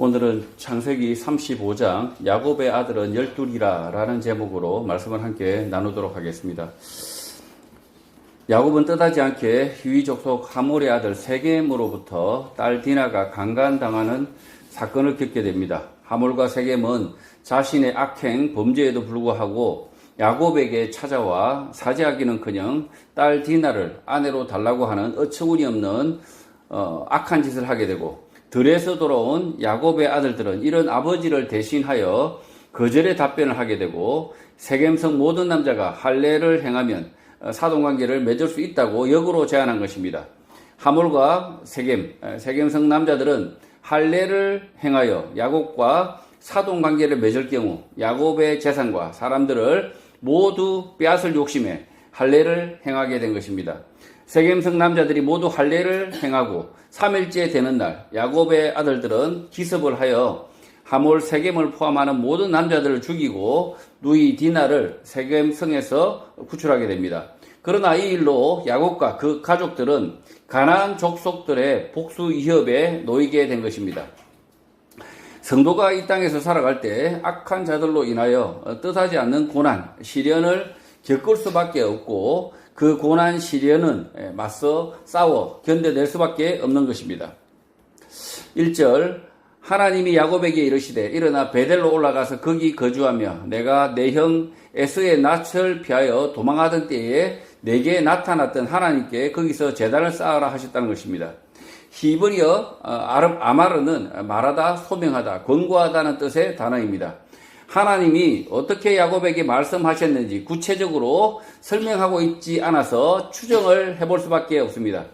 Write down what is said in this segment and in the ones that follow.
오늘은 창세기 35장 야곱의 아들은 12이라 라는 제목으로 말씀을 함께 나누도록 하겠습니다. 야곱은 뜻하지 않게 히위 족속 하몰의 아들 세겜으로부터 딸 디나가 강간당하는 사건을 겪게 됩니다. 하몰과 세겜은 자신의 악행 범죄에도 불구하고 야곱에게 찾아와 사죄하기는커녕 딸 디나를 아내로 달라고 하는 어처구니없는 악한 짓을 하게 되고, 들에서 돌아온 야곱의 아들들은 이런 아버지를 대신하여 거절의 답변을 하게 되고, 세겜성 모든 남자가 할례를 행하면 사돈관계를 맺을 수 있다고 역으로 제안한 것입니다. 하몰과 세겜성 남자들은 할례를 행하여 야곱과 사돈관계를 맺을 경우 야곱의 재산과 사람들을 모두 빼앗을 욕심에 할례를 행하게 된 것입니다. 세겜성 남자들이 모두 할례를 행하고 3일째 되는 날 야곱의 아들들은 기습을 하여 하몰 세겜을 포함하는 모든 남자들을 죽이고 누이 디나를 세겜성에서 구출하게 됩니다. 그러나 이 일로 야곱과 그 가족들은 가나안 족속들의 복수 위협에 놓이게 된 것입니다. 성도가 이 땅에서 살아갈 때 악한 자들로 인하여 뜻하지 않는 고난, 시련을 겪을 수밖에 없고, 그 고난 시련은 맞서 싸워 견뎌낼 수밖에 없는 것입니다. 1절, 하나님이 야곱에게 이르시되 일어나 베델로 올라가서 거기 거주하며 내가 내 형 에서의 낯을 피하여 도망하던 때에 내게 나타났던 하나님께 거기서 제단을 쌓아라 하셨다는 것입니다. 히브리어 아마르는 말하다, 소명하다, 권고하다는 뜻의 단어입니다. 하나님이 어떻게 야곱에게 말씀하셨는지 구체적으로 설명하고 있지 않아서 추정을 해볼 수밖에 없습니다.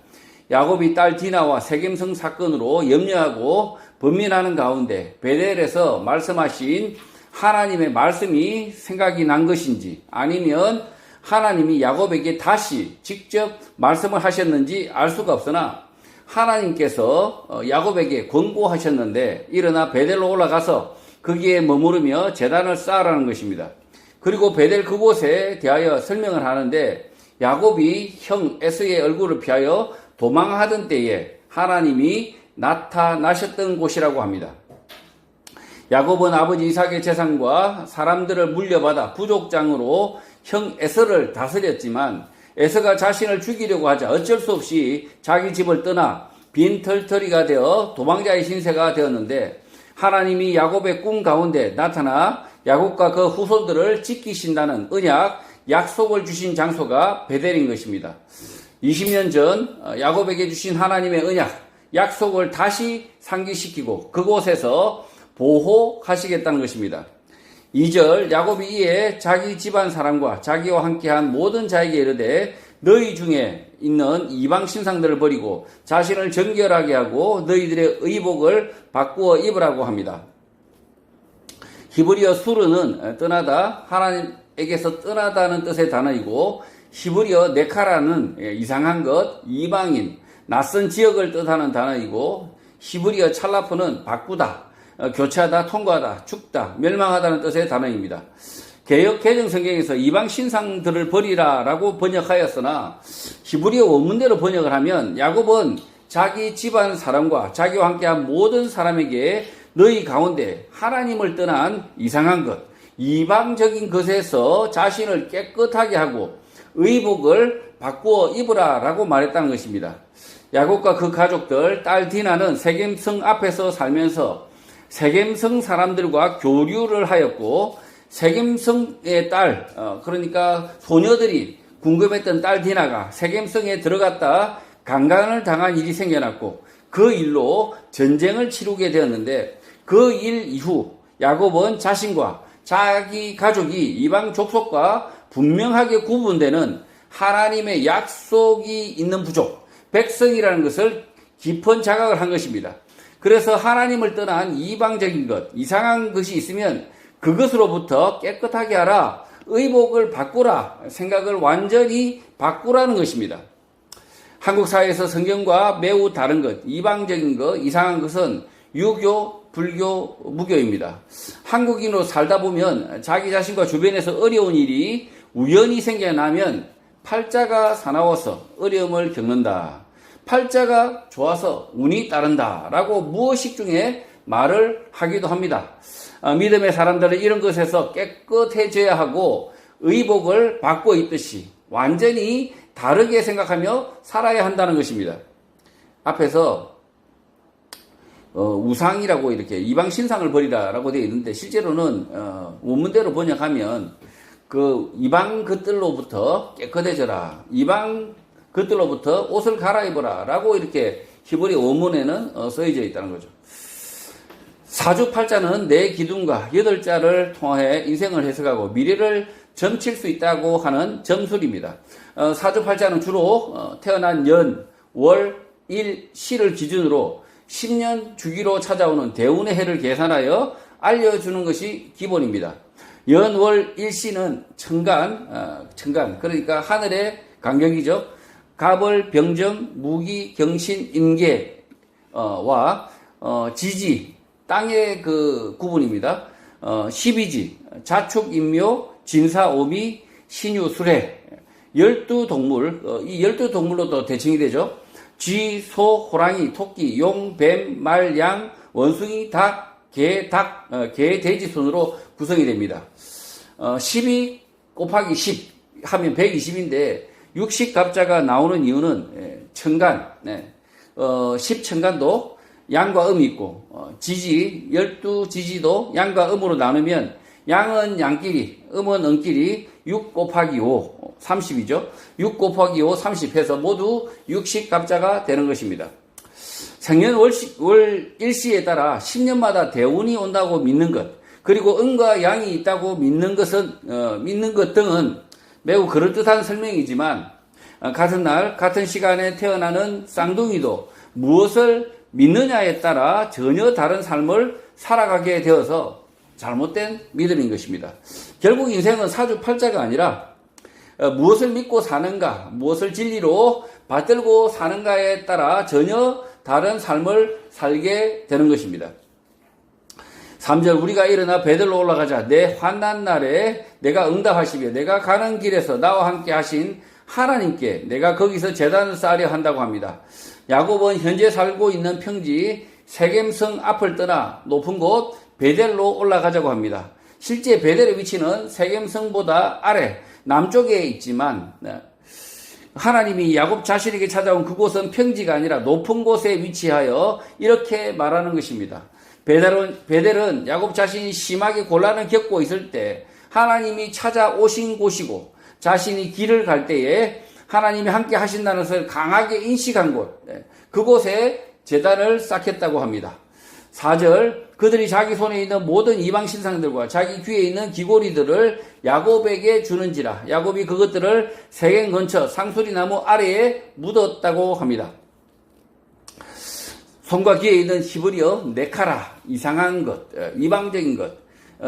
야곱이 딸 디나와 세겜성 사건으로 염려하고 번민하는 가운데 베델에서 말씀하신 하나님의 말씀이 생각이 난 것인지, 아니면 하나님이 야곱에게 다시 직접 말씀을 하셨는지 알 수가 없으나, 하나님께서 야곱에게 권고하셨는데 일어나 베델로 올라가서 거기에 머무르며 제단을 쌓으라는 것입니다. 그리고 베델 그곳에 대하여 설명을 하는데, 야곱이 형 에서의 얼굴을 피하여 도망하던 때에 하나님이 나타나셨던 곳이라고 합니다. 야곱은 아버지 이삭의 재산과 사람들을 물려받아 부족장으로 형 에서를 다스렸지만, 에서가 자신을 죽이려고 하자 어쩔 수 없이 자기 집을 떠나 빈털터리가 되어 도망자의 신세가 되었는데, 하나님이 야곱의 꿈 가운데 나타나 야곱과 그 후손들을 지키신다는 약속을 주신 장소가 베델인 것입니다. 20년 전 야곱에게 주신 하나님의 약속을 다시 상기시키고 그곳에서 보호하시겠다는 것입니다. 2절, 야곱이 이에 자기 집안 사람과 자기와 함께한 모든 자에게 이르되 너희 중에 있는 이방 신상들을 버리고 자신을 정결하게 하고 너희들의 의복을 바꾸어 입으라고 합니다. 히브리어 수르는 떠나다, 하나님에게서 떠나다는 뜻의 단어이고, 히브리어 네카라는 이상한 것, 이방인, 낯선 지역을 뜻하는 단어이고, 히브리어 찰라프는 바꾸다, 교체하다, 통과하다, 죽다, 멸망하다는 뜻의 단어입니다. 개역 개정 성경에서 이방 신상들을 버리라 라고 번역하였으나, 히브리어 원문대로 번역을 하면 야곱은 자기 집안 사람과 자기와 함께한 모든 사람에게 너희 가운데 하나님을 떠난 이상한 것, 이방적인 것에서 자신을 깨끗하게 하고 의복을 바꾸어 입으라 라고 말했다는 것입니다. 야곱과 그 가족들, 딸 디나는 세겜성 앞에서 살면서 세겜성 사람들과 교류를 하였고, 세겜성의 딸, 그러니까 소녀들이 궁금했던 딸 디나가 세겜성에 들어갔다 강간을 당한 일이 생겨났고, 그 일로 전쟁을 치르게 되었는데, 그 일 이후 야곱은 자신과 자기 가족이 이방 족속과 분명하게 구분되는 하나님의 약속이 있는 부족, 백성이라는 것을 깊은 자각을 한 것입니다. 그래서 하나님을 떠난 이방적인 것, 이상한 것이 있으면 그것으로부터 깨끗하게 하라, 의복을 바꾸라, 생각을 완전히 바꾸라는 것입니다. 한국 사회에서 성경과 매우 다른 것, 이방적인 것, 이상한 것은 유교, 불교, 무교입니다. 한국인으로 살다 보면 자기 자신과 주변에서 어려운 일이 우연히 생겨나면 팔자가 사나워서 어려움을 겪는다, 팔자가 좋아서 운이 따른다 라고 무의식 중에 말을 하기도 합니다. 믿음의 사람들은 이런 것에서 깨끗해져야 하고 의복을 바꿔 입듯이 완전히 다르게 생각하며 살아야 한다는 것입니다. 앞에서 우상이라고 이렇게 이방 신상을 버리라라고 되어 있는데, 실제로는 원문대로 번역하면 그 이방 것들로부터 깨끗해져라, 이방 것들로부터 옷을 갈아입어라 라고 이렇게 히브리 원문에는 써져 있다는 거죠. 사주팔자는 네 기둥과 8자를 통해 인생을 해석하고 미래를 점칠 수 있다고 하는 점술입니다. 사주팔자는 주로 태어난 연, 월, 일, 시를 기준으로 10년 주기로 찾아오는 대운의 해를 계산하여 알려주는 것이 기본입니다. 연, 월, 일시는 천간, 그러니까 하늘의 간격이죠. 갑을, 병정, 무기, 경신, 임계와 지지, 땅의 그 구분입니다. 12지, 자축, 인묘, 진사, 오미, 신유, 수레, 12동물, 이 12동물로도 대칭이 되죠. 쥐, 소, 호랑이, 토끼, 용, 뱀, 말, 양, 원숭이, 닭, 개, 돼지 순으로 구성이 됩니다. 12 곱하기 10 하면 120인데, 육식갑자가 나오는 이유는 천간, 10천간도 양과 음이 있고, 지지, 12지지도 양과 음으로 나누면 양은 양끼리, 음은 음끼리 6 곱하기 5, 30이죠. 6 곱하기 5, 30 해서 모두 육식갑자가 되는 것입니다. 생년 월 일시에 따라 10년마다 대운이 온다고 믿는 것, 그리고 음과 양이 있다고 믿는 것 등은 매우 그럴듯한 설명이지만, 같은 날, 같은 시간에 태어나는 쌍둥이도 무엇을 믿느냐에 따라 전혀 다른 삶을 살아가게 되어서 잘못된 믿음인 것입니다. 결국 인생은 사주팔자가 아니라 무엇을 믿고 사는가, 무엇을 진리로 받들고 사는가에 따라 전혀 다른 삶을 살게 되는 것입니다. 3절, 우리가 일어나 베들로 올라가자. 내 환난 날에 내가 응답하시며 내가 가는 길에서 나와 함께 하신 하나님께 내가 거기서 제단을 쌓으려 한다고 합니다. 야곱은 현재 살고 있는 평지 세겜성 앞을 떠나 높은 곳 베델로 올라가자고 합니다. 실제 베델의 위치는 세겜성보다 아래 남쪽에 있지만, 하나님이 야곱 자신에게 찾아온 그곳은 평지가 아니라 높은 곳에 위치하여 이렇게 말하는 것입니다. 베델은 야곱 자신이 심하게 곤란을 겪고 있을 때 하나님이 찾아오신 곳이고, 자신이 길을 갈 때에 하나님이 함께 하신다는 것을 강하게 인식한 곳, 그곳에 제단을 쌓겠다고 합니다. 4절, 그들이 자기 손에 있는 모든 이방 신상들과 자기 귀에 있는 귀고리들을 야곱에게 주는지라. 야곱이 그것들을 세겜 근처 상수리나무 아래에 묻었다고 합니다. 손과 귀에 있는 히브리어 네카라, 이상한 것, 이방적인 것,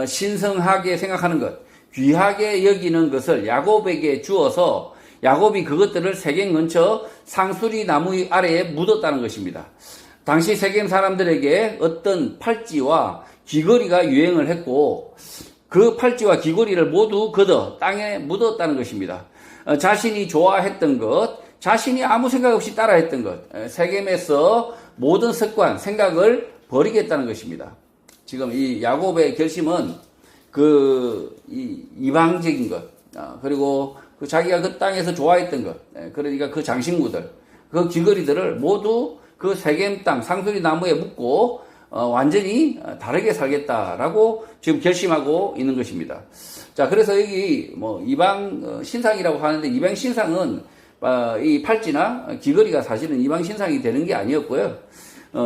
신성하게 생각하는 것, 귀하게 여기는 것을 야곱에게 주어서 야곱이 그것들을 세겜 근처 상수리나무 아래에 묻었다는 것입니다. 당시 세겜 사람들에게 어떤 팔찌와 귀걸이가 유행을 했고, 그 팔찌와 귀걸이를 모두 걷어 땅에 묻었다는 것입니다. 자신이 좋아했던 것, 자신이 아무 생각 없이 따라했던 것, 세겜에서 모든 습관, 생각을 버리겠다는 것입니다. 지금 이 야곱의 결심은 이방적인 것, 그리고 자기가 그 땅에서 좋아했던 것, 그러니까 그 장신구들, 그 귀걸이들을 모두 그 세겜 땅 상수리 나무에 묻고 완전히 다르게 살겠다라고 지금 결심하고 있는 것입니다. 자, 그래서 여기 이방 신상이라고 하는데, 이방 신상은 이 팔찌나 귀걸이가 사실은 이방 신상이 되는 게 아니었고요.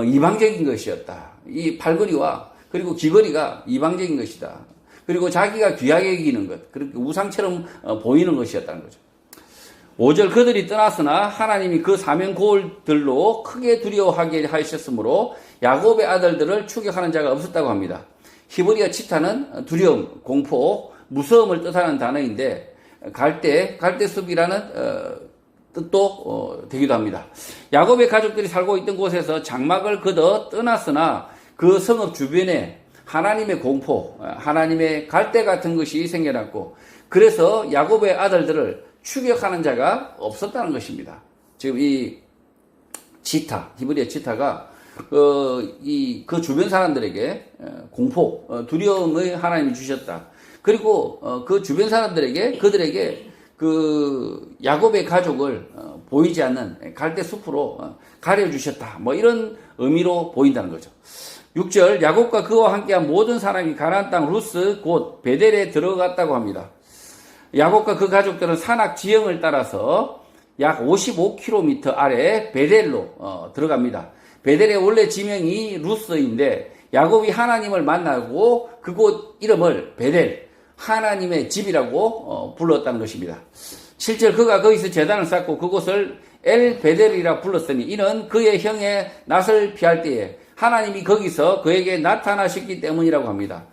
이방적인 것이었다. 이 팔걸이와 그리고 귀걸이가 이방적인 것이다. 그리고 자기가 귀하게 여기는 것, 그렇게 우상처럼 보이는 것이었다는 거죠. 5절, 그들이 떠났으나 하나님이 그 사면 고울들로 크게 두려워하게 하셨으므로 야곱의 아들들을 추격하는 자가 없었다고 합니다. 히브리어 치타는 두려움, 공포, 무서움을 뜻하는 단어인데, 갈대숲이라는 뜻도 되기도 합니다. 야곱의 가족들이 살고 있던 곳에서 장막을 걷어 떠났으나 그 성읍 주변에 하나님의 공포, 하나님의 갈대 같은 것이 생겨났고, 그래서 야곱의 아들들을 추격하는 자가 없었다는 것입니다. 지금 이 치타, 히브리어 치타가 그 주변 사람들에게 공포, 두려움을 하나님이 주셨다. 그리고 그 주변 사람들에게 그들에게 그 야곱의 가족을 보이지 않는 갈대 숲으로 가려주셨다. 뭐 이런 의미로 보인다는 거죠. 6절 야곱과 그와 함께한 모든 사람이 가나안 땅 루스 곧 베델에 들어갔다고 합니다. 야곱과 그 가족들은 산악 지형을 따라서 약 55km 아래 베델로 들어갑니다. 베델의 원래 지명이 루스인데 야곱이 하나님을 만나고 그곳 이름을 베델, 하나님의 집이라고 불렀다는 것입니다. 7절 그가 거기서 제단을 쌓고 그곳을 엘 베델이라 불렀으니 이는 그의 형의 낯을 피할 때에 하나님이 거기서 그에게 나타나셨기 때문이라고 합니다.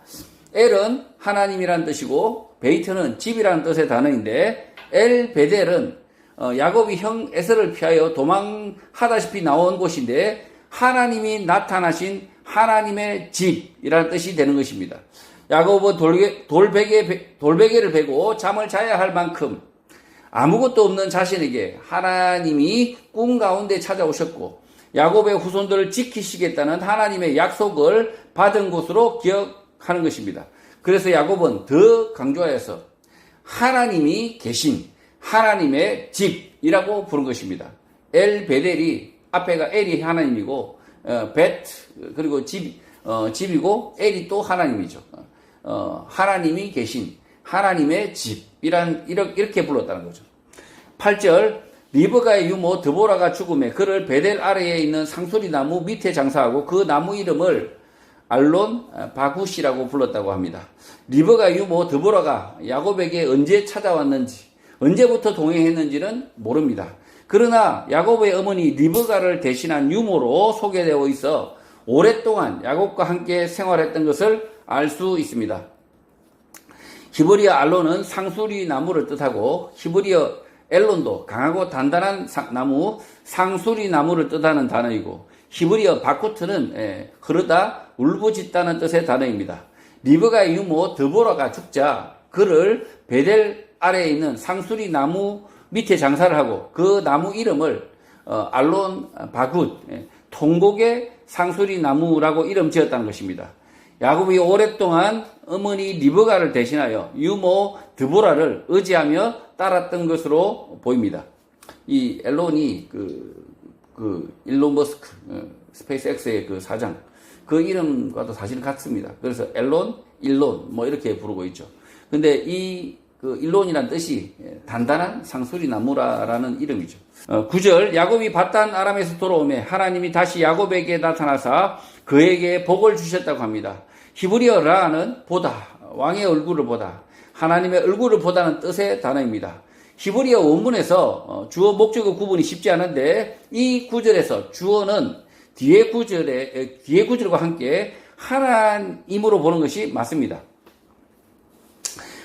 엘은 하나님이라는 뜻이고 베이트는 집이라는 뜻의 단어인데 엘 베델은 야곱이 형 에서를 피하여 도망하다시피 나온 곳인데 하나님이 나타나신 하나님의 집이라는 뜻이 되는 것입니다. 야곱은 돌베개를 베고 잠을 자야 할 만큼 아무것도 없는 자신에게 하나님이 꿈 가운데 찾아오셨고 야곱의 후손들을 지키시겠다는 하나님의 약속을 받은 것으로 기억하는 것입니다. 그래서 야곱은 더 강조하여서 하나님이 계신 하나님의 집이라고 부른 것입니다. 엘 베델이 앞에가 엘이 하나님이고 베트 그리고 집이고 엘이 또 하나님이죠. 하나님이 계신 하나님의 집이란 이렇게 불렀다는 거죠. 8절 리브가의 유모 드보라가 죽음에 그를 베델 아래에 있는 상수리 나무 밑에 장사하고 그 나무 이름을 알론 바굿이라고 불렀다고 합니다. 리브가의 유모 드보라가 야곱에게 언제 찾아왔는지 언제부터 동행했는지는 모릅니다. 그러나 야곱의 어머니 리브가를 대신한 유모로 소개되어 있어 오랫동안 야곱과 함께 생활했던 것을 알 수 있습니다. 히브리어 알론은 상수리 나무를 뜻하고 히브리어 엘론도 강하고 단단한 나무, 상수리 나무를 뜻하는 단어이고 히브리어 바쿠트는 흐르다, 울부짖다는 뜻의 단어입니다. 리브가의 유모 드보라가 죽자 그를 베델 아래에 있는 상수리 나무 밑에 장사를 하고 그 나무 이름을 알론 바굿, 통곡의 상수리 나무라고 이름 지었다는 것입니다. 야곱이 오랫동안 어머니 리브가를 대신하여 유모 드보라를 의지하며 따랐던 것으로 보입니다. 이 엘론이 일론 머스크 스페이스X의 그 사장 그 이름과도 사실 같습니다. 그래서 엘론, 일론 뭐 이렇게 부르고 있죠. 근데 이 일론이란 뜻이 단단한 상수리 나무라는 이름이죠. 9절 야곱이 밧단 아람에서 돌아오매 하나님이 다시 야곱에게 나타나사 그에게 복을 주셨다고 합니다. 히브리어 라는 보다, 왕의 얼굴을 보다, 하나님의 얼굴을 보다는 뜻의 단어입니다. 히브리어 원문에서 주어 목적어 구분이 쉽지 않은데 이 구절에서 주어는 뒤에 구절과 함께 하나님으로 보는 것이 맞습니다.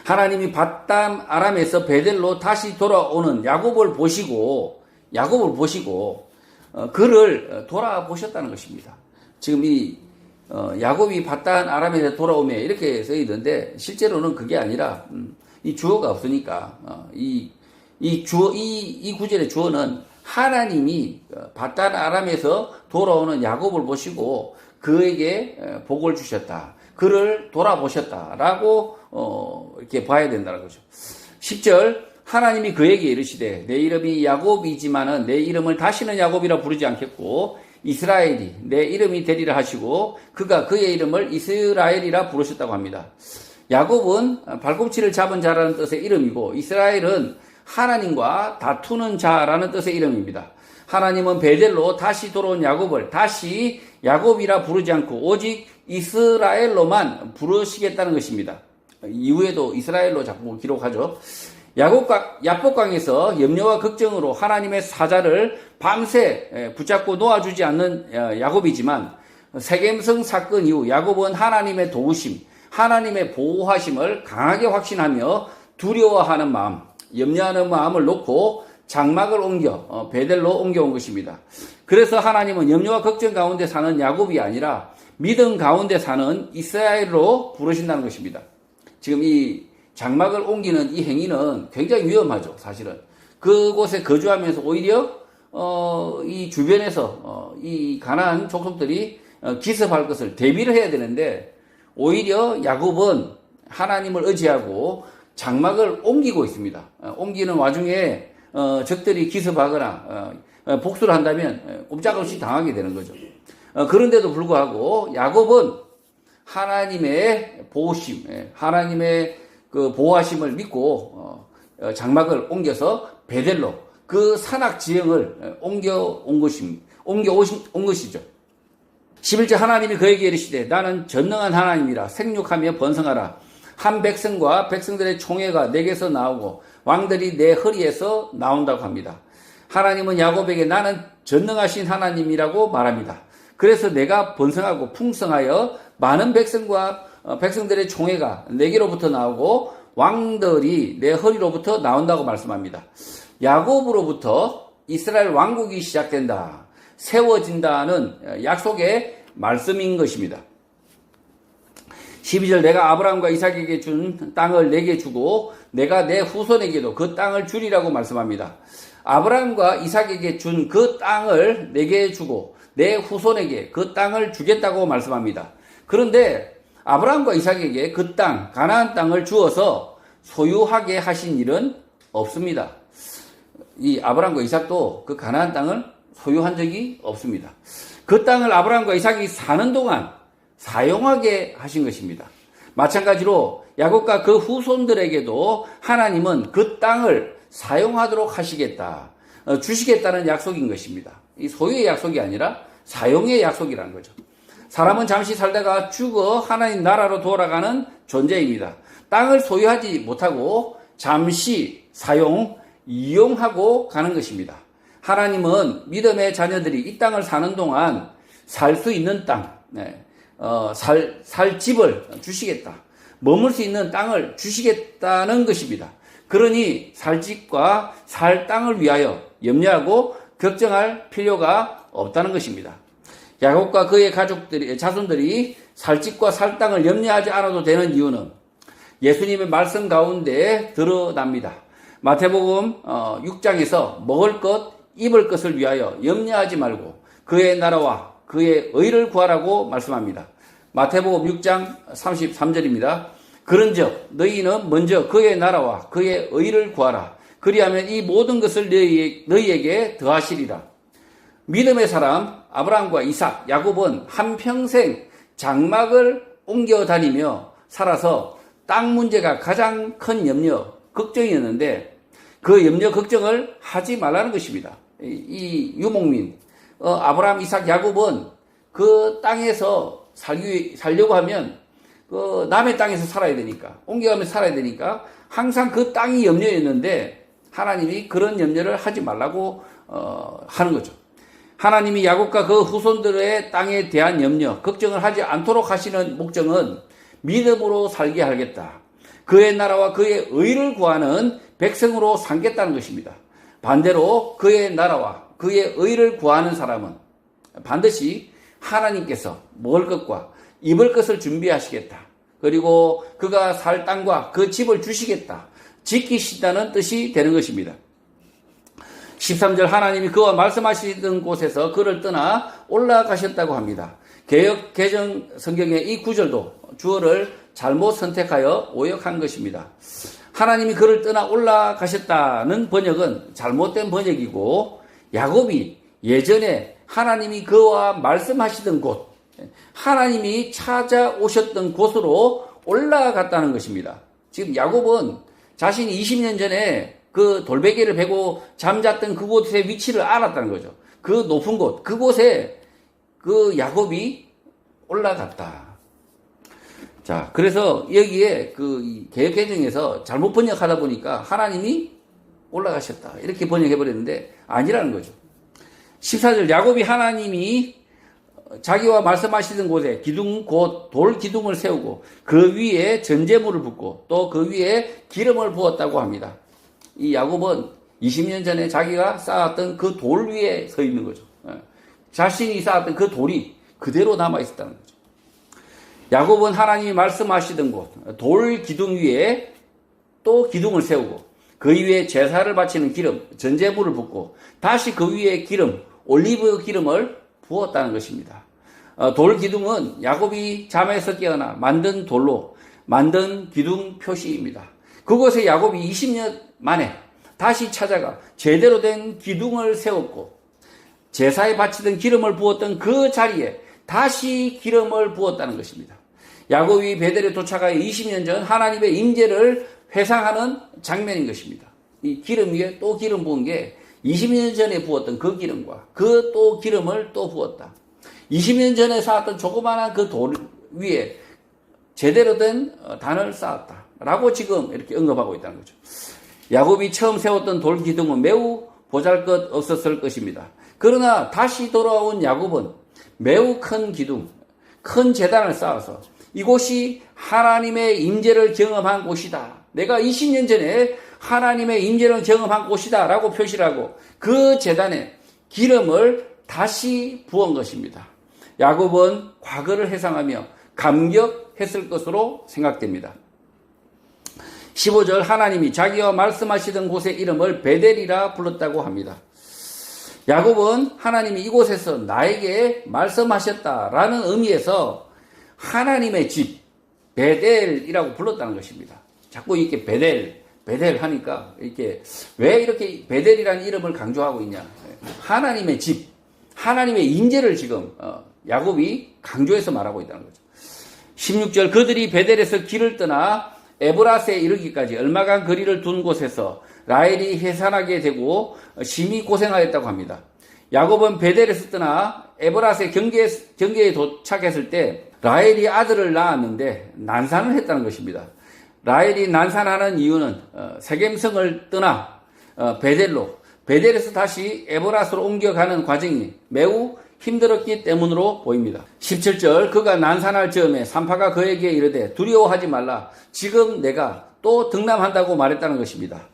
하나님이 밧단 아람에서 베델로 다시 돌아오는 야곱을 보시고 그를 돌아보셨다는 것입니다. 지금 야곱이 밧단 아람에서 돌아오며 이렇게 써 있는데 실제로는 그게 아니라 이 주어가 없으니까 이 구절의 주어는 하나님이 밧단 아람에서 돌아오는 야곱을 보시고 그에게 복을 주셨다. 그를 돌아보셨다라고 이렇게 봐야 된다는 거죠. 10절 하나님이 그에게 이르시되 내 이름이 야곱이지만은 내 이름을 다시는 야곱이라 부르지 않겠고 이스라엘이 내 이름이 되리라 하시고 그가 그의 이름을 이스라엘이라 부르셨다고 합니다. 야곱은 발꿈치를 잡은 자라는 뜻의 이름이고 이스라엘은 하나님과 다투는 자라는 뜻의 이름입니다. 하나님은 베델로 다시 돌아온 야곱을 다시 야곱이라 부르지 않고 오직 이스라엘로만 부르시겠다는 것입니다. 이후에도 이스라엘로 자꾸 기록하죠. 야복강에서 염려와 걱정으로 하나님의 사자를 밤새 붙잡고 놓아주지 않는 야곱이지만 세겜성 사건 이후 야곱은 하나님의 도우심, 하나님의 보호하심을 강하게 확신하며 두려워하는 마음, 염려하는 마음을 놓고 장막을 옮겨 베델로 옮겨온 것입니다. 그래서 하나님은 염려와 걱정 가운데 사는 야곱이 아니라 믿음 가운데 사는 이스라엘로 부르신다는 것입니다. 지금 이 장막을 옮기는 이 행위는 굉장히 위험하죠, 사실은. 그곳에 거주하면서 오히려 이 주변에서 이 가나안 족속들이 기습할 것을 대비를 해야 되는데 오히려 야곱은 하나님을 의지하고 장막을 옮기고 있습니다. 옮기는 와중에 적들이 기습하거나 복수를 한다면 꼼짝없이 당하게 되는 거죠. 그런데도 불구하고 야곱은 하나님의 보호심, 하나님의 그 보호하심을 믿고 장막을 옮겨서 베델로 그 산악 지형을 옮겨온 것이죠. 11절 하나님이 그에게 이르시되 나는 전능한 하나님이라 생육하며 번성하라. 한 백성과 백성들의 총회가 내게서 나오고 왕들이 내 허리에서 나온다고 합니다. 하나님은 야곱에게 나는 전능하신 하나님이라고 말합니다. 그래서 내가 번성하고 풍성하여 많은 백성과 백성들의 총회가 내게로부터 나오고 왕들이 내 허리로부터 나온다고 말씀합니다. 야곱으로부터 이스라엘 왕국이 시작된다, 세워진다는 약속의 말씀인 것입니다. 12절 내가 아브라함과 이삭에게 준 땅을 내게 주고 내가 내 후손에게도 그 땅을 주리라고 말씀합니다. 아브라함과 이삭에게 준 그 땅을 내게 주고 내 후손에게 그 땅을 주겠다고 말씀합니다. 그런데 아브라함과 이삭에게 그 땅, 가나안 땅을 주어서 소유하게 하신 일은 없습니다. 이 아브라함과 이삭도 그 가나안 땅을 소유한 적이 없습니다. 그 땅을 아브라함과 이삭이 사는 동안 사용하게 하신 것입니다. 마찬가지로 야곱과 그 후손들에게도 하나님은 그 땅을 사용하도록 하시겠다, 주시겠다는 약속인 것입니다. 이 소유의 약속이 아니라 사용의 약속이라는 거죠. 사람은 잠시 살다가 죽어 하나님 나라로 돌아가는 존재입니다. 땅을 소유하지 못하고 잠시 이용하고 가는 것입니다. 하나님은 믿음의 자녀들이 이 땅을 사는 동안 살 수 있는 땅, 살 집을 주시겠다, 머물 수 있는 땅을 주시겠다는 것입니다. 그러니 살 집과 살 땅을 위하여 염려하고 걱정할 필요가 없다는 것입니다. 야곱과 그의 자손들이 살 집과 살 땅을 염려하지 않아도 되는 이유는 예수님의 말씀 가운데 드러납니다. 마태복음 6장에서 먹을 것, 입을 것을 위하여 염려하지 말고 그의 나라와 그의 의를 구하라고 말씀합니다. 마태복음 6장 33절입니다. 그런즉 너희는 먼저 그의 나라와 그의 의를 구하라. 그리하면 이 모든 것을 너희에게 더하시리라. 믿음의 사람 아브라함과 이삭, 야곱은 한평생 장막을 옮겨 다니며 살아서 땅 문제가 가장 큰 염려, 걱정이었는데 그 염려, 걱정을 하지 말라는 것입니다. 이 유목민 아브라함, 이삭, 야곱은 그 땅에서 살려고 하면 그 남의 땅에서 살아야 되니까, 옮겨가면서 살아야 되니까 항상 그 땅이 염려였는데 하나님이 그런 염려를 하지 말라고 하는 거죠. 하나님이 야곱과 그 후손들의 땅에 대한 염려, 걱정을 하지 않도록 하시는 목적은 믿음으로 살게 하겠다, 그의 나라와 그의 의를 구하는 백성으로 삼겠다는 것입니다. 반대로 그의 나라와 그의 의를 구하는 사람은 반드시 하나님께서 먹을 것과 입을 것을 준비하시겠다, 그리고 그가 살 땅과 그 집을 주시겠다, 지키시다는 뜻이 되는 것입니다. 13절 하나님이 그와 말씀하시던 곳에서 그를 떠나 올라가셨다고 합니다. 개역 개정 성경의 이 구절도 주어를 잘못 선택하여 오역한 것입니다. 하나님이 그를 떠나 올라가셨다는 번역은 잘못된 번역이고, 야곱이 예전에 하나님이 그와 말씀하시던 곳, 하나님이 찾아오셨던 곳으로 올라갔다는 것입니다. 지금 야곱은 자신이 20년 전에 그 돌베개를 베고 잠잤던 그곳의 위치를 알았다는 거죠. 그 높은 곳, 그곳에 그 야곱이 올라갔다. 자, 그래서 여기에 그 개역개정에서 잘못 번역하다 보니까 하나님이 올라가셨다, 이렇게 번역해버렸는데 아니라는 거죠. 14절 야곱이 하나님이 자기와 말씀하시던 곳에 돌 기둥을 세우고 그 위에 전제물을 붓고 또 그 위에 기름을 부었다고 합니다. 이 야곱은 20년 전에 자기가 쌓았던 그 돌 위에 서 있는 거죠. 자신이 쌓았던 그 돌이 그대로 남아 있었다는 거죠. 야곱은 하나님이 말씀하시던 곳, 돌 기둥 위에 또 기둥을 세우고 그 위에 제사를 바치는 기름, 전제물을 붓고 다시 그 위에 기름, 올리브 기름을 부었다는 것입니다. 돌 기둥은 야곱이 잠에서 깨어나 만든 돌로 만든 기둥 표시입니다. 그곳에 야곱이 20년 만에 다시 찾아가 제대로 된 기둥을 세웠고 제사에 바치던 기름을 부었던 그 자리에 다시 기름을 부었다는 것입니다. 야곱이 베델에 도착하여 20년 전 하나님의 임재를 회상하는 장면인 것입니다. 이 기름 위에 또 기름 부은 게 20년 전에 부었던 그 기름과 그 또 기름을 또 부었다. 20년 전에 쌓았던 조그마한 그 돌 위에 제대로 된 단을 쌓았다. 라고 지금 이렇게 언급하고 있다는 거죠. 야곱이 처음 세웠던 돌 기둥은 매우 보잘것 없었을 것입니다. 그러나 다시 돌아온 야곱은 매우 큰 기둥, 큰 제단을 쌓아서 이곳이 하나님의 임재를 경험한 곳이다. 내가 20년 전에 하나님의 임재를 경험한 곳이다 라고 표시를 하고 그 제단에 기름을 다시 부은 것입니다. 야곱은 과거를 회상하며 감격했을 것으로 생각됩니다. 15절 하나님이 자기와 말씀하시던 곳의 이름을 베델이라 불렀다고 합니다. 야곱은 하나님이 이곳에서 나에게 말씀하셨다라는 의미에서 하나님의 집, 베델이라고 불렀다는 것입니다. 자꾸 이렇게 베델 하니까 이렇게 왜 이렇게 베델이라는 이름을 강조하고 있냐. 하나님의 집, 하나님의 임재를 지금 야곱이 강조해서 말하고 있다는 거죠. 16절 그들이 베델에서 길을 떠나 에브라스에 이르기까지 얼마간 거리를 둔 곳에서 라헬이 해산하게 되고 심히 고생하였다고 합니다. 야곱은 베델에서 떠나 에브라스의 경계에 도착했을 때 라헬이 아들을 낳았는데 난산을 했다는 것입니다. 라헬이 난산하는 이유는 세겜성을 떠나 베델에서 다시 에브라스로 옮겨가는 과정이 매우 힘들었기 때문으로 보입니다. 17절 그가 난산할 즈음에 산파가 그에게 이르되 두려워하지 말라. 지금 내가 또 등남한다고 말했다는 것입니다.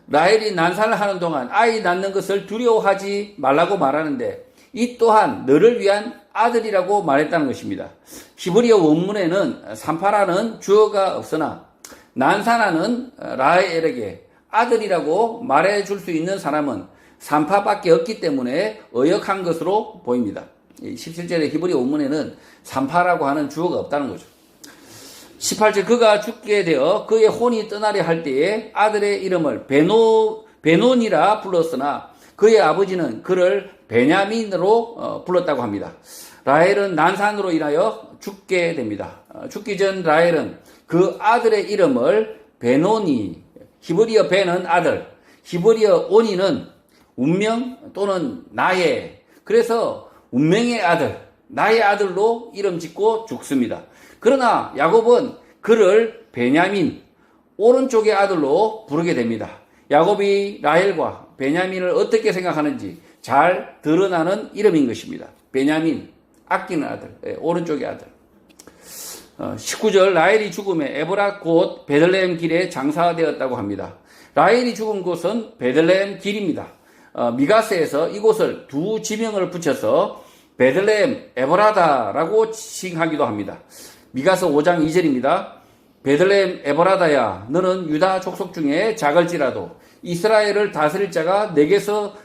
라헬이 난산을 하는 동안 아이 낳는 것을 두려워하지 말라고 말하는데 이 또한 너를 위한 아들이라고 말했다는 것입니다. 히브리어 원문에는 산파라는 주어가 없으나 난산하는 라헬에게 아들이라고 말해줄 수 있는 사람은 산파밖에 없기 때문에 의역한 것으로 보입니다. 17절의 히브리 원문에는 산파라고 하는 주어가 없다는 거죠. 18절 그가 죽게 되어 그의 혼이 떠나려 할 때에 아들의 이름을 베논이라 불렀으나 그의 아버지는 그를 베냐민으로 불렀다고 합니다. 라헬은 난산으로 인하여 죽게 됩니다. 죽기 전 라헬은 그 아들의 이름을 베논이, 히브리어 베는 아들, 히브리어 오니는 운명 또는 나의, 그래서 운명의 아들, 나의 아들로 이름 짓고 죽습니다. 그러나 야곱은 그를 베냐민, 오른쪽의 아들로 부르게 됩니다. 야곱이 라헬과 베냐민을 어떻게 생각하는지 잘 드러나는 이름인 것입니다. 베냐민, 아끼는 아들, 오른쪽의 아들. 19절 라헬이 죽음에 에브라 곧 베들레헴 길에 장사되었다고 합니다. 라헬이 죽은 곳은 베들레헴 길입니다. 미가세에서 이곳을 두 지명을 붙여서 베들레헴 에브라다라고 칭하기도 합니다. 미가서 5장 2절입니다. 베들레헴 에브라다야 너는 유다 족속 중에 작을지라도 이스라엘을 다스릴 자가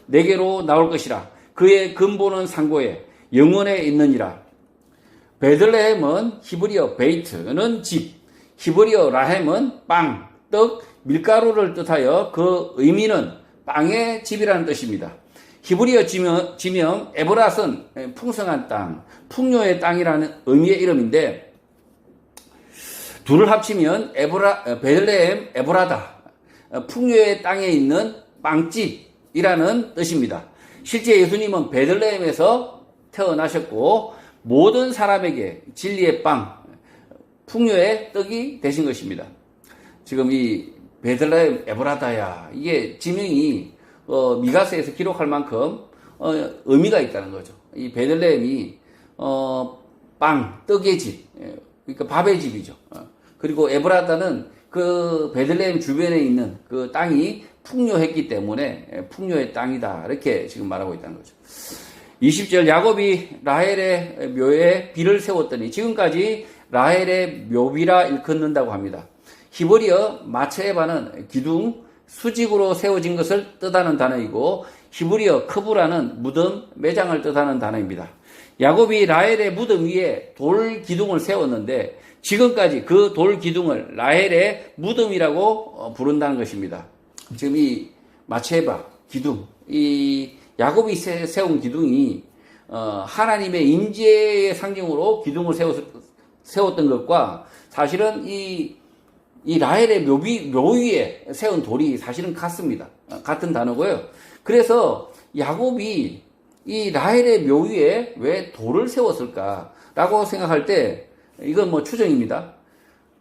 내게로 나올 것이라. 그의 근본은 상고에 영원에 있느니라. 베들레헴은 히브리어 베이트는 집, 히브리어 라햄은 빵, 떡, 밀가루를 뜻하여 그 의미는 빵의 집이라는 뜻입니다. 히브리어 지명 에브라스는 풍성한 땅, 풍요의 땅이라는 의미의 이름인데 둘을 합치면 베들레헴 에브라다, 풍요의 땅에 있는 빵집이라는 뜻입니다. 실제 예수님은 베들레헴에서 태어나셨고 모든 사람에게 진리의 빵, 풍요의 떡이 되신 것입니다. 지금 이 베들레헴 에브라다야 이게 지명이 미가서에서 기록할 만큼 의미가 있다는 거죠. 이 베들레헴이 빵, 떡의 집, 그러니까 밥의 집이죠. 그리고 에브라다는 그 베들레헴 주변에 있는 그 땅이 풍요했기 때문에 풍요의 땅이다 이렇게 지금 말하고 있다는 거죠. 20절 야곱이 라헬의 묘에 비를 세웠더니 지금까지 라헬의 묘비라 일컫는다고 합니다. 히브리어 마체바는 기둥, 수직으로 세워진 것을 뜻하는 단어이고 히브리어 크부라는 무덤, 매장을 뜻하는 단어입니다. 야곱이 라헬의 무덤 위에 돌 기둥을 세웠는데 지금까지 그 돌 기둥을 라헬의 무덤이라고 부른다는 것입니다. 지금 이 마체바 기둥, 이 야곱이 세운 기둥이 하나님의 임재의 상징으로 기둥을 세웠던 것과 사실은 이 라헬의 묘 위에 세운 돌이 사실은 같습니다. 같은 단어고요. 그래서 야곱이 이 라헬의 묘 위에 왜 돌을 세웠을까라고 생각할 때 이건 뭐 추정입니다.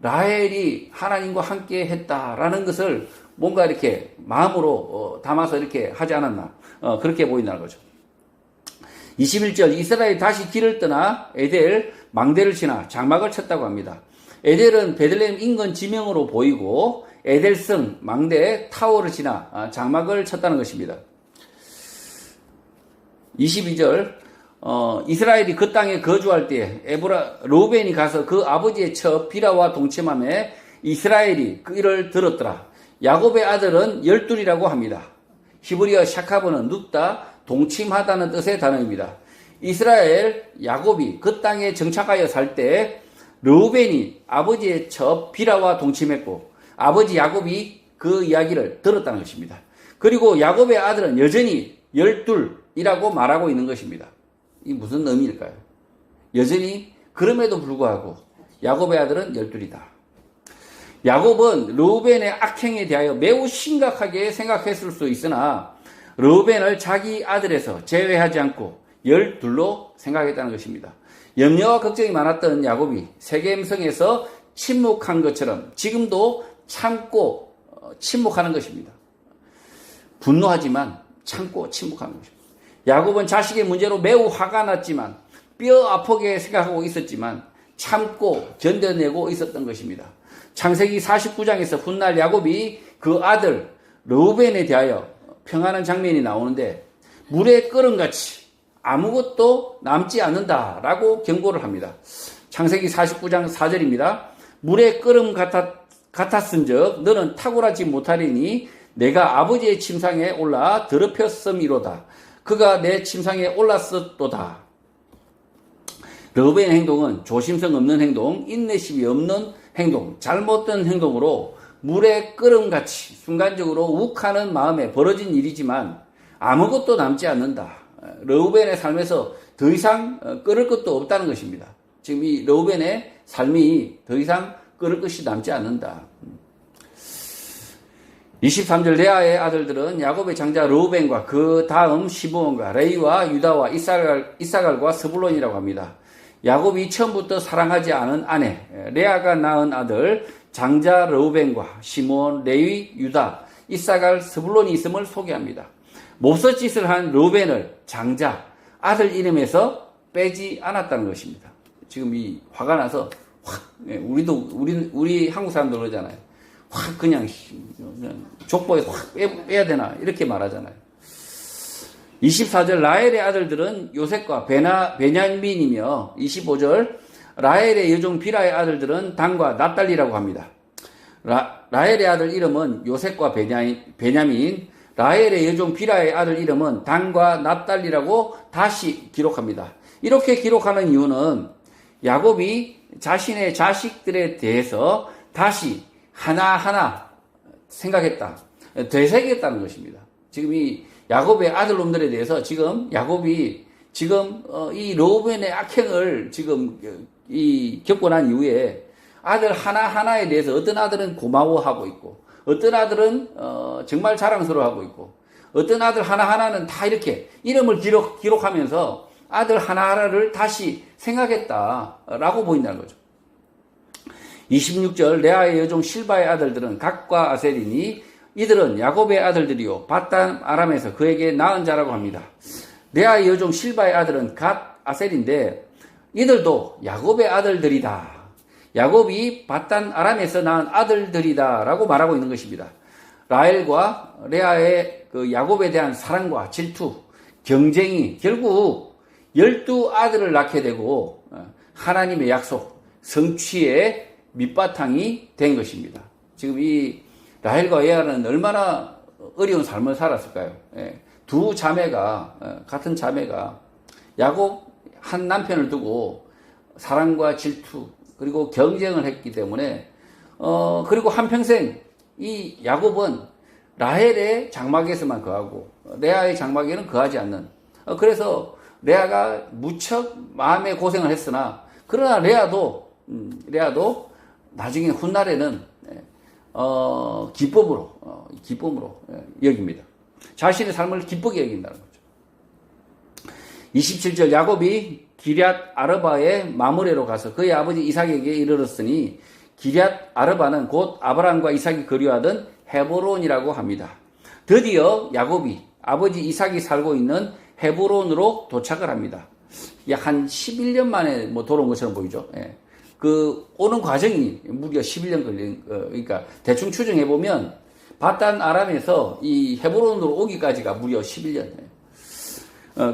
라헬이 하나님과 함께 했다라는 것을 뭔가 이렇게 마음으로 담아서 이렇게 하지 않았나 그렇게 보인다는 거죠. 21절 이스라엘이 다시 길을 떠나 에델 망대를 지나 장막을 쳤다고 합니다. 에델은 베들레헴 인근 지명으로 보이고 에델성 망대 타워를 지나 장막을 쳤다는 것입니다. 22절 이스라엘이 그 땅에 거주할 때 르우벤이 가서 그 아버지의 첩 비라와 동침함에 이스라엘이 그 일을 들었더라. 야곱의 아들은 12이라고 합니다. 히브리어 샤카브는 눕다, 동침하다는 뜻의 단어입니다. 이스라엘 야곱이 그 땅에 정착하여 살 때 르우벤이 아버지의 첩 비라와 동침했고 아버지 야곱이 그 이야기를 들었다는 것입니다. 그리고 야곱의 아들은 여전히 12이라고 말하고 있는 것입니다. 이 무슨 의미일까요? 여전히 그럼에도 불구하고 야곱의 아들은 12이다. 야곱은 르우벤의 악행에 대하여 매우 심각하게 생각했을 수 있으나 르우벤을 자기 아들에서 제외하지 않고 12로 생각했다는 것입니다. 염려와 걱정이 많았던 야곱이 세겜성에서 침묵한 것처럼 지금도 참고 침묵하는 것입니다. 분노하지만 참고 침묵하는 것입니다. 야곱은 자식의 문제로 매우 화가 났지만 뼈 아프게 생각하고 있었지만 참고 견뎌내고 있었던 것입니다. 창세기 49장에서 훗날 야곱이 그 아들 르우벤에 대하여 평하는 장면이 나오는데 물의 끓음같이 아무것도 남지 않는다라고 경고를 합니다. 창세기 49장 4절입니다. 물의 끓음 같았은즉 너는 탁월하지 못하리니 내가 아버지의 침상에 올라 더럽혔음이로다. 그가 내 침상에 올랐었도다. 르우벤의 행동은 조심성 없는 행동, 인내심이 없는 행동, 잘못된 행동으로 물의 끓음같이 순간적으로 욱하는 마음에 벌어진 일이지만 아무것도 남지 않는다. 르우벤의 삶에서 더 이상 끓을 것도 없다는 것입니다. 지금 이 르우벤의 삶이 더 이상 끓을 것이 남지 않는다. 23절 레아의 아들들은 야곱의 장자 르우벤과 그 다음 시므온과 레위와 유다와 이사갈과 스불론이라고 합니다. 야곱이 처음부터 사랑하지 않은 아내 레아가 낳은 아들 장자 르우벤과 시므온, 레위, 유다, 이사갈, 스불론이 있음을 소개합니다. 몹쓸짓을 한 르우벤을 장자 아들 이름에서 빼지 않았다는 것입니다. 지금 이 화가 나서 확 우리 한국 사람들 그러잖아요. 확 그냥 족보에서 확 빼야 되나 이렇게 말하잖아요. 24절 라헬의 아들들은 요셉과 베냐민이며 25절 라헬의 여종 비라의 아들들은 단과 납달리라고 합니다. 라헬의 아들 이름은 요셉과 베냐민, 라헬의 여종 비라의 아들 이름은 단과 납달리라고 다시 기록합니다. 이렇게 기록하는 이유는 야곱이 자신의 자식들에 대해서 다시 하나하나 생각했다. 되새겼다는 것입니다. 지금 이 야곱의 아들놈들에 대해서 지금 야곱이 지금 이 르우벤의 악행을 지금 겪고 난 이후에 아들 하나하나에 대해서 어떤 아들은 고마워하고 있고 어떤 아들은 정말 자랑스러워하고 있고 어떤 아들 하나하나는 다 이렇게 이름을 기록하면서 아들 하나하나를 다시 생각했다라고 보인다는 거죠. 26절 레아의 여종 실바의 아들들은 갓과 아셀이니 이들은 야곱의 아들들이요 바단 아람에서 그에게 낳은 자라고 합니다. 레아의 여종 실바의 아들은 갓, 아셀인데 이들도 야곱의 아들들이다. 야곱이 바단 아람에서 낳은 아들들이다 라고 말하고 있는 것입니다. 라헬과 레아의 그 야곱에 대한 사랑과 질투, 경쟁이 결국 12아들을 낳게 되고 하나님의 약속, 성취의 밑바탕이 된 것입니다. 지금 이 라헬과 레아는 얼마나 어려운 삶을 살았을까요? 예. 두 자매가, 같은 자매가 야곱 한 남편을 두고 사랑과 질투, 그리고 경쟁을 했기 때문에, 그리고 한평생 이 야곱은 라헬의 장막에서만 거하고 레아의 장막에는 거하지 않는, 그래서 레아가 무척 마음에 고생을 했으나, 그러나 레아도 나중에 훗날에는 기쁨으로 여깁니다. 자신의 삶을 기쁘게 여긴다는 거죠. 27절 야곱이 기럇 아르바의 마므레로 가서 그의 아버지 이삭에게 이르렀으니 기럇 아르바는 곧 아브라함과 이삭이 거류하던 헤브론이라고 합니다. 드디어 야곱이 아버지 이삭이 살고 있는 헤브론으로 도착을 합니다. 약 한 11년 만에 돌아온 것처럼 보이죠. 예. 그 오는 과정이 무려 11년 걸린, 그러니까 대충 추정해 보면 바단 아람에서 이 헤브론으로 오기까지가 무려 11년.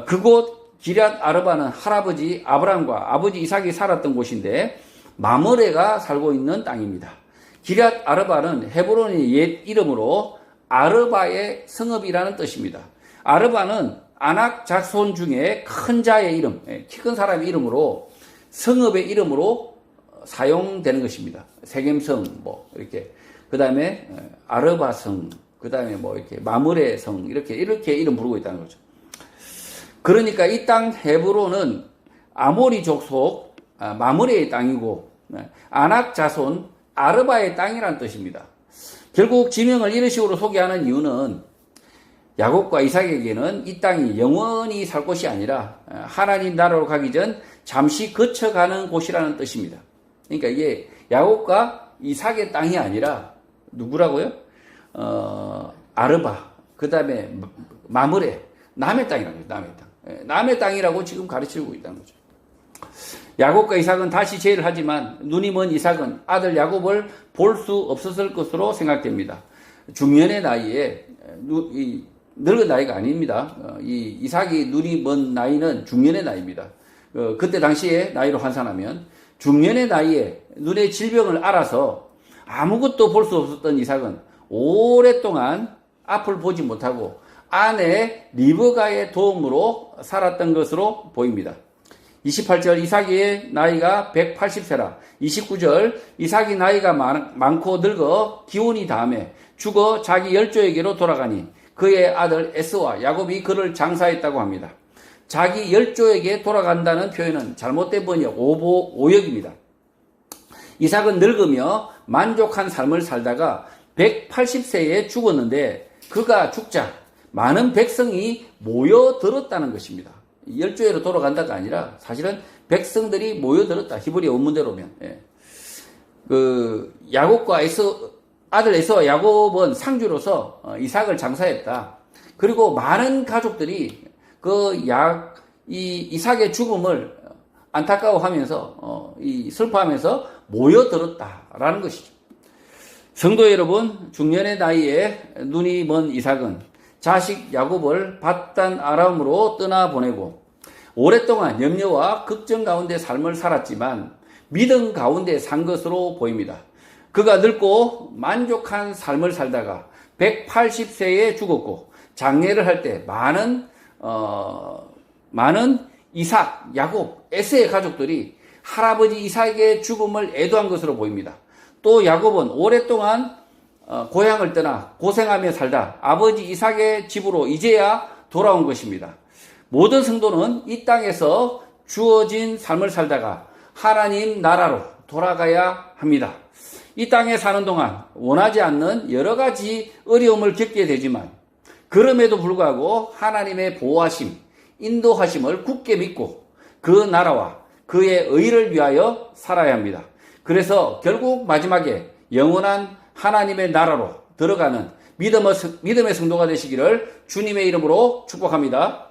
그곳 기럇 아르바는 할아버지 아브라함과 아버지 이삭이 살았던 곳인데 마므레가 살고 있는 땅입니다. 기럇 아르바는 헤브론의 옛 이름으로 아르바의 성읍이라는 뜻입니다. 아르바는 아낙 자손 중에 큰 자의 이름, 키 큰 사람의 이름으로 성읍의 이름으로 사용되는 것입니다. 세겜성 이렇게, 그다음에 아르바성, 그다음에 이렇게 마므레성, 이렇게 이름 부르고 있다는 거죠. 그러니까 이 땅 헤브론은 아모리족 속 마므레의 땅이고 아낙 자손 아르바의 땅이라는 뜻입니다. 결국 지명을 이런 식으로 소개하는 이유는 야곱과 이삭에게는 이 땅이 영원히 살 곳이 아니라 하나님 나라로 가기 전 잠시 거쳐가는 곳이라는 뜻입니다. 그러니까 이게 야곱과 이삭의 땅이 아니라 누구라고요? 아르바, 그 다음에 마므레, 남의 땅이라는 거죠. 남의 땅. 남의 땅이라고 지금 가르치고 있다는 거죠. 야곱과 이삭은 다시 재회를 하지만 눈이 먼 이삭은 아들 야곱을 볼 수 없었을 것으로 생각됩니다. 중년의 나이에, 늙은 나이가 아닙니다. 이 이삭이 눈이 먼 나이는 중년의 나이입니다. 그때 당시에 나이로 환산하면 중년의 나이에 눈의 질병을 알아서 아무것도 볼 수 없었던 이삭은 오랫동안 앞을 보지 못하고 아내 리브가의 도움으로 살았던 것으로 보입니다. 28절 이삭의 나이가 180세라. 29절 이삭이 나이가 많고 늙어 기운이 다음에 죽어 자기 열조에게로 돌아가니 그의 아들 에스와 야곱이 그를 장사했다고 합니다. 자기 열조에게 돌아간다는 표현은 잘못된 번역, 오역입니다. 이삭은 늙으며 만족한 삶을 살다가 180세에 죽었는데 그가 죽자 많은 백성이 모여들었다는 것입니다. 열조에로 돌아간다가 아니라 사실은 백성들이 모여들었다. 히브리 원문대로면. 야곱과 아들 에서와 야곱은 상주로서 이삭을 장사했다. 그리고 많은 가족들이 이삭의 죽음을 안타까워하면서 슬퍼하면서 모여들었다라는 것이죠. 성도 여러분, 중년의 나이에 눈이 먼 이삭은 자식 야곱을 밧단 아람으로 떠나보내고 오랫동안 염려와 걱정 가운데 삶을 살았지만 믿음 가운데 산 것으로 보입니다. 그가 늙고 만족한 삶을 살다가 180세에 죽었고 장례를 할 때 많은 이삭, 야곱, 에서의 가족들이 할아버지 이삭의 죽음을 애도한 것으로 보입니다. 또 야곱은 오랫동안 고향을 떠나 고생하며 살다 아버지 이삭의 집으로 이제야 돌아온 것입니다. 모든 성도는 이 땅에서 주어진 삶을 살다가 하나님 나라로 돌아가야 합니다. 이 땅에 사는 동안 원하지 않는 여러 가지 어려움을 겪게 되지만 그럼에도 불구하고 하나님의 보호하심, 인도하심을 굳게 믿고 그 나라와 그의 의를 위하여 살아야 합니다. 그래서 결국 마지막에 영원한 하나님의 나라로 들어가는 믿음의 성도가 되시기를 주님의 이름으로 축복합니다.